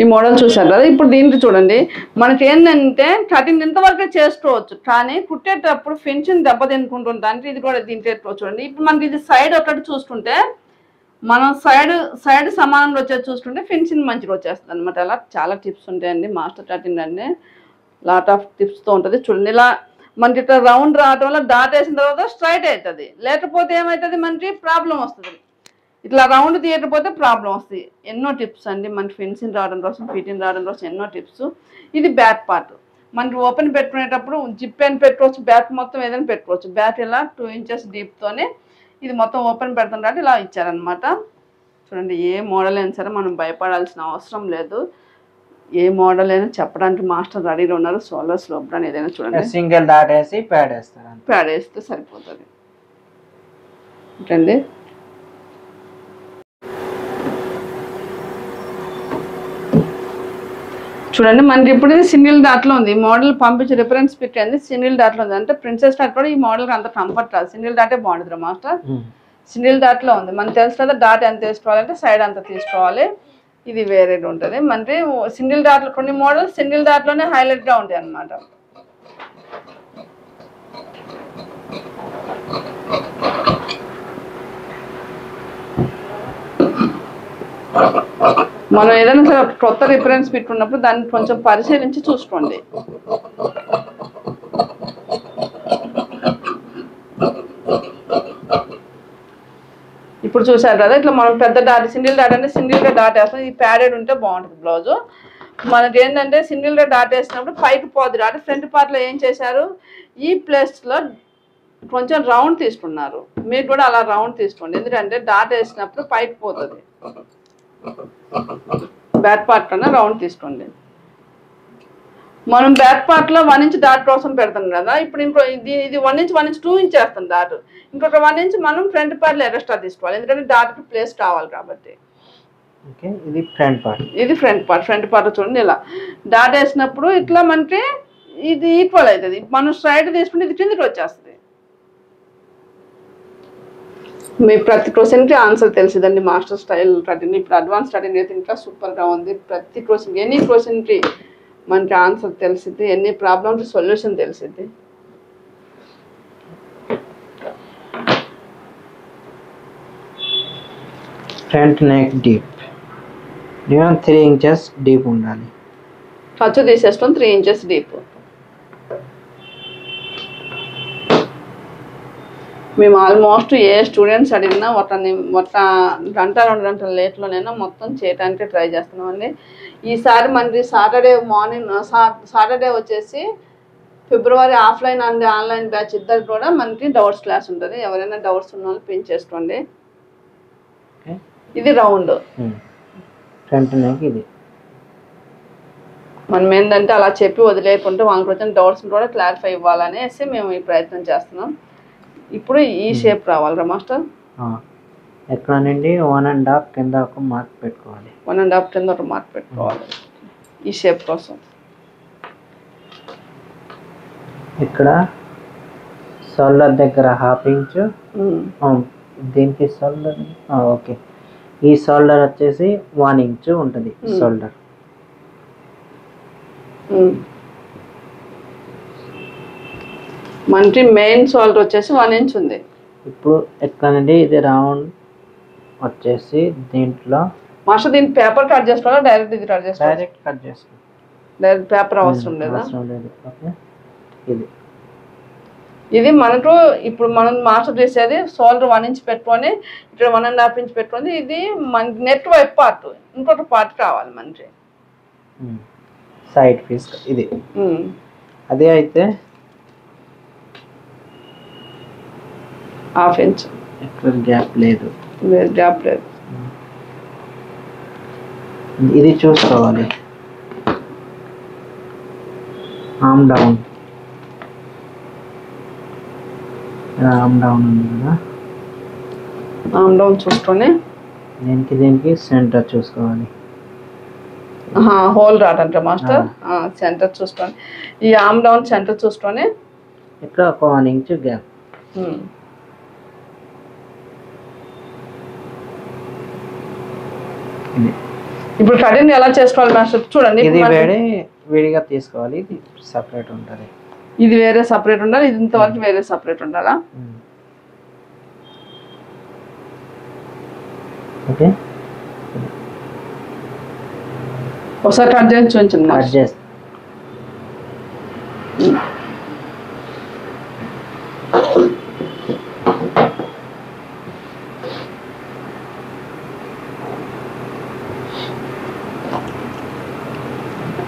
ఈ మోడల్ చూసారు కదా. ఇప్పుడు దీనికి చూడండి, మనకి ఏంటంటే కటింగ్ ఇంతవరకే చేసుకోవచ్చు, కానీ కుట్టేటప్పుడు ఫినిషింగ్ దెబ్బ తినుకుంటుంది. అంటే ఇది కూడా దీంట్లో చూడండి. ఇప్పుడు మనకి ఇది సైడ్ ఒకటి చూసుకుంటే, మనం సైడ్ సమానంగా వచ్చేది చూసుకుంటే ఫినిషింగ్ మంచిగా వచ్చేస్తుంది అనమాట. అలా చాలా టిప్స్ ఉంటాయండి మాస్టర్ కటింగ్ అంటే, లాట్ ఆఫ్ టిప్స్తో ఉంటుంది. చూడండి, ఇలా మనకి ఇట్లా రౌండ్ రావడం వల్ల డాట్ వేసిన తర్వాత స్ట్రైట్ అవుతుంది, లేకపోతే ఏమవుతుంది మనకి ప్రాబ్లం వస్తుంది. ఇట్లా రౌండ్ తీయకపోతే ప్రాబ్లం వస్తుంది. ఎన్నో టిప్స్ అండి మనకి ఫినిషింగ్ రావడం కోసం, ఫిట్టింగ్ రావడం కోసం ఎన్నో టిప్స్. ఇది బ్యాక్ పార్ట్. మనకి ఓపెన్ పెట్టుకునేటప్పుడు జిప్ అని పెట్టుకోవచ్చు, బ్యాక్ మొత్తం ఏదైనా పెట్టుకోవచ్చు. బ్యాక్ ఇలా 2 ఇంచెస్ డీప్తోనే ఇది మొత్తం ఓపెన్ పెడుతుంటే ఇలా ఇచ్చారనమాట. చూడండి, ఏ మోడల్ అయినా సరే మనం భయపడాల్సిన అవసరం లేదు. ఏ మోడల్ అయినా చెప్పడానికి మాస్టర్ రెడీగా ఉన్నారు. సోలో స్లోప్ అని ఏదైనా చూడండి, సింగిల్ డాట్ వేసి ప్యాడ్ వేస్తే సరిపోతుంది. ఏంటండి, చూడండి మనకి ఇప్పుడు ఇది సింగిల్ డాట్లో ఉంది. ఈ మోడల్ పంపించి రిఫరెన్స్ పెట్టింది సింగిల్ డాట్లో ఉంది. అంటే ప్రిన్సెస్ డాట్ కూడా ఈ మోడల్కి అంత కంఫర్ట్ రాదు, సింగిల్ డాటే బాగుంటుంది మాస్టర్. సింగిల్ డాట్లో ఉంది. మనకు తెలుసు కదా డాట్ ఎంత తీసుకోవాలంటే సైడ్ అంత తీసుకోవాలి. ఇది వేరే ఉంటుంది. మనకి సింగిల్ డాట్లో కొన్ని మోడల్స్ సింగిల్ డాట్లోనే హైలైట్గా ఉంటాయి అన్నమాట. మనం ఏదైనా సరే కొత్త రిఫరెన్స్ పెట్టుకున్నప్పుడు దాన్ని కొంచెం పరిశీలించి చూసుకోండి. ఇప్పుడు చూసారు కదా, ఇట్లా మనం పెద్ద డాట్ సింగిల్ డాట్ అంటే సింగిల్గా డాట్ వేస్తాం. ఇది ప్యాడెడ్ ఉంటే బాగుంటుంది బ్లౌజు. మనకి ఏంటంటే సింగిల్గా డాట్ వేసినప్పుడు పైకి పోదు డాట్. ఫ్రంట్ పార్ట్లో ఏం చేశారు, ఈ ప్లేస్లో కొంచెం రౌండ్ తీసుకున్నారు. మీరు కూడా అలా రౌండ్ తీసుకోండి, ఎందుకంటే డాట్ వేసినప్పుడు పైకి పోతుంది. బ్యాక్ పార్ట్ కన్నా రౌండ్ తీసుకోండి. మనం బ్యాక్ పార్ట్లో 1 ఇంచ్ డాట్ కోసం పెడతాం కదా. ఇప్పుడు ఇంకో ఇది 1 ఇంచ్ 2 ఇంచ్ వేస్తాం డాట్. ఇంకొక 1 ఇంచ్ మనం ఫ్రంట్ పార్ట్లో ఎక్స్ట్రా తీసుకోవాలి, ఎందుకంటే డాట్కి ప్లేస్ కావాలి కాబట్టి. ఇది ఫ్రంట్ పార్ట్. ఇది ఫ్రంట్ పార్ట్ చూడండి, ఇలా డాట్ వేసినప్పుడు ఇట్లా మనకి ఇది ఈక్వల్ అవుతుంది. మనం స్ట్రైట్ తీసుకుంటే ఇది కిందికి వచ్చేస్తుంది. మీ ప్రతి క్వశ్చన్కి ఆన్సర్ తెలిసిందండి మాస్టర్ స్టైల్ కటింగ్. ఇప్పుడు అడ్వాన్స్ కటింగ్ అయితే ఇంకా సూపర్గా ఉంది. ప్రతి క్వశ్చన్ ఎనీ క్వశ్చన్కి మనకి ఆన్సర్ తెలిసింది, ఎన్ని ప్రాబ్లమ్స్ సొల్యూషన్ తెలిసింది. Front neck deep 3 inches deep ఉండాలి. ఖర్చు తీసేస్తాం 3 ఇంచెస్ డీప్. మేము ఆల్మోస్ట్ ఏ స్టూడెంట్స్ అడిగినా ఒక గంట 2 గంటల లేట్లోనైనా మొత్తం చేయడానికి ట్రై చేస్తున్నామండి. ఈసారి మనకి సాటర్డే వచ్చేసి ఫిబ్రవరి ఆఫ్లైన్ అండ్ ఆన్లైన్ బ్యాచ్ ఇద్దరు కూడా మనకి డౌట్స్ క్లాస్ ఉంటుంది. ఎవరైనా డౌట్స్ ఉన్న వాళ్ళు పిన్ చేసుకోండి. ఇది రౌండ్ ఫ్రంట్ నెక్. ఇది మనం ఏంటంటే అలా చెప్పి వదిలేకుంటే వాళ్ళకి వచ్చిన డౌట్స్ కూడా క్లారిఫై ఇవ్వాలనేసి మేము ఈ ప్రయత్నం చేస్తున్నాం. ఇప్పుడు ఈ షేప్ రావాలిరా మాస్టర్. ఎక్కడ నుండి 1.5 కింద ఒక మార్క్ పెట్టుకోవాలి. 1.5 కింద ఒక మార్క్ పెట్టుకోవాలి ఈ షేప్ కోసం. ఇక్కడ షోల్డర్ దగ్గర 1/2 ఇంచు. దీనికి షోల్డర్ ఓకే. ఈ షోల్డర్ వచ్చేసి 1 ఇంచు ఉంటుంది షోల్డర్. మనకి మెయిన్ షోల్డర్ వచ్చేసి 1 ఇంచ్ ఉంది. ఇప్పుడు ఎక్కడ నుండి ఇది రౌండ్ వచ్చేసి దీంట్లో మాస్టర్ దీన్ని పేపర్ కట్ చేసుకోవాలా డైరెక్ట్ ఇది కట్ చేసుకోవాలి? డైరెక్ట్ కట్ చేసుకోవాలి. డైరెక్ట్ పేపర్ అవసరం లేదా? ఇది ఇది మనకు ఇప్పుడు మనం మాస్టర్ చేసేది షోల్డర్ 1 ఇంచ్ పెట్టుకొని ఇక్కడ 1.5 ఇంచ్ పెట్టుకొని ఇది మన నెక్ వైపు పార్ట్, ఇంకొక పార్ట్ కావాలి మనకి సైడ్ పీస్. ఇది అదే అయితే 1/2 ఇంచ్. ఎక్కడ గ్యాప్ లేదు, గ్యాప్ లేదు. ఇది చూసుకోవాలి. ఆర్మ్ డౌన్ ఉంది కదా, ఆర్మ్ డౌన్ చూసుకొని దీనికి సెంటర్ చూసుకోవాలి. హోల్ రాదంట మాస్టర్. సెంటర్ చూసుకొని ఈ ఆర్మ్ డౌన్ సెంటర్ చూసుకొని ఇక్కడ ఒక 1 ఇంచ్ గ్యాప్. ఇప్పుడు కటింగ్ ఎలా చేసుకోవాలి మాస్టర్ చూడండి. ఇది వేడిగా తీసుకోవాలి, ఇది సపరేట్ ఉంటుంది. ఇది వేరే సపరేట్ ఉండాలి, ఇది ఇంతవరకు వేరే సపరేట్ ఉండాలా? ఓకే, ఒకసారి కట్ చేసి చూపించండి. కట్ చేసి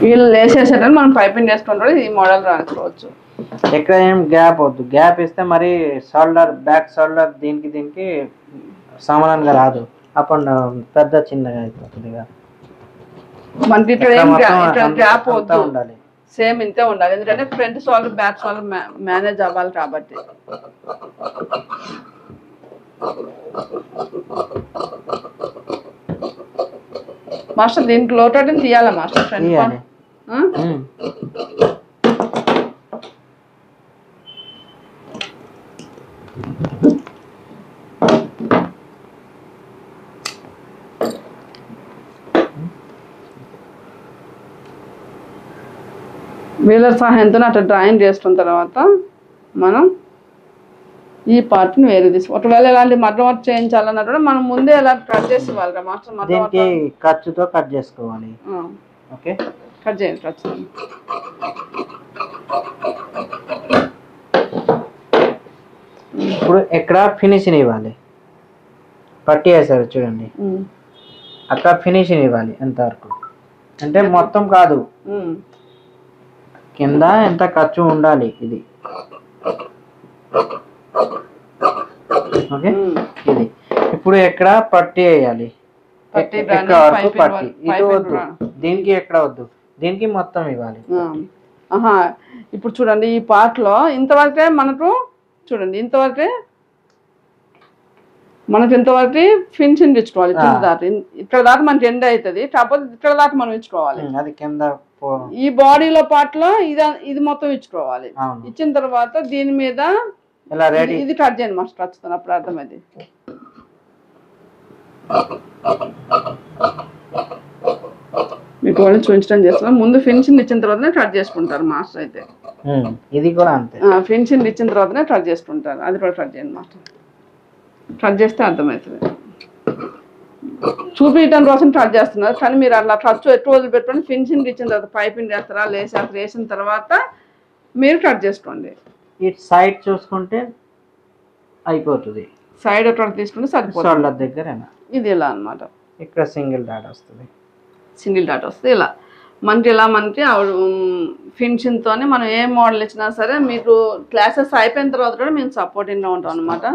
వీళ్ళు లేసేసేటప్పుడు మనం పైపింగ్ వేసుకుంటారు. ఈ మోడల్ రాసుకోవచ్చు. ఎక్కడ ఏం గ్యాప్ వద్దు, గ్యాప్ ఇస్తే మరి షోల్డర్ బ్యాక్ షోల్డర్ దీనికి సమానంగా రాదు, అప్పుడు పెద్ద చిన్నగా అయిపోతుంది. మనకి ఇక్కడ గ్యాప్ వద్దు, ఉండాలి, సేమ్ ఇంతే ఉండాలి. ఎందుకంటే front shoulder back shoulder manage అవ్వాలి కాబట్టి. మాస్టర్ దీనికి లోటని తీయాలా మాస్టర్? ఫ్రంట్ వీలర్ సహాయంతో అట్లా డ్రాయింగ్ చేసుకున్న తర్వాత మనం ఈ పార్ట్ని వేరే తీసుకో. ఒకవేళ ఇలాంటి మగ్గం వర్క్ చేయించాలన్నా కూడా మనం ముందే ఎలా కట్ చేసి ఇవ్వాలి మాస్టర్. దీనికి ఖర్చుతో కట్ చేసుకోవాలి. ఓకే, కట్ చేయండి ఖచ్చితంగా. ఇప్పుడు ఎక్కడ ఫినిషింగ్ ఇవ్వాలి, పట్టి వేసారు చూడండి, అక్కడ ఫినిషింగ్ ఇవ్వాలి. ఎంతవరకు అంటే మొత్తం కాదు, కింద ఎంత ఖర్చు ఉండాలి ఇది. ఓకే, ఇది ఇప్పుడు ఎక్కడ పట్టి వేయాలి, ఎక్కడ వరకు పట్టి, ఇది వద్దు, దీనికి ఎక్కడ వద్దు, దీనికి మొత్తం ఇవ్వాలి. ఇప్పుడు చూడండి ఈ పార్ట్ లో ఇంతవరకే మనకు చూడండి, ఇంతవరకే ఫినిషింగ్ ఇచ్చుకోవాలి. ఇక్కడ దాకా మనకి ఎండ్ అవుతుంది, కాకపోతే ఇక్కడ దాకా మనం ఇచ్చుకోవాలి. అది కింద ఈ బాడీలో పార్ట్ లో ఇది మొత్తం ఇచ్చుకోవాలి. ఇచ్చిన తర్వాత దీని మీద ఇది కట్ చేయండి మాస్టర్, ఖచ్చితంగా అప్పుడు అర్థమైంది. మీకు వాళ్ళు చూపించడం చేస్తున్నాం. ముందు ఫినిషింగ్ ఇచ్చిన తర్వాతనే కట్ చేసుకుంటారు మాస్టర్. అయితే ఇది కూడా అంతే, ఫినిషింగ్ ఇచ్చిన తర్వాతనే కట్ చేసుకుంటారు. అది కూడా కట్ చేయండి మాస్టర్, కట్ చేస్తే అర్థమవుతుంది. చూపించడం కోసం కట్ చేస్తున్నారు, కానీ మీరు అట్లా ఖర్చు ఎక్కువ వదిలిపెట్టుకొని ఫినిషింగ్ ఇచ్చిన తర్వాత పైపింగ్ చేస్తారా వేసిన తర్వాత మీరు కట్ చేసుకోండి. ఇటు సైడ్ చూసుకుంటే అయిపోతుంది, సైడ్ అట్లా తీసుకుంటే సరిపోతుంది. దగ్గర ఇది ఇలా అనమాట. ఇక్కడ సింగిల్ డాట్ వస్తుంది, ఇలా మనకి ఫినిషింగ్తోనే మనం ఏ మోడల్ ఇచ్చినా సరే మీకు క్లాసెస్ అయిపోయిన తర్వాత కూడా మేము సపోర్టింగ్గా ఉంటాం అనమాట.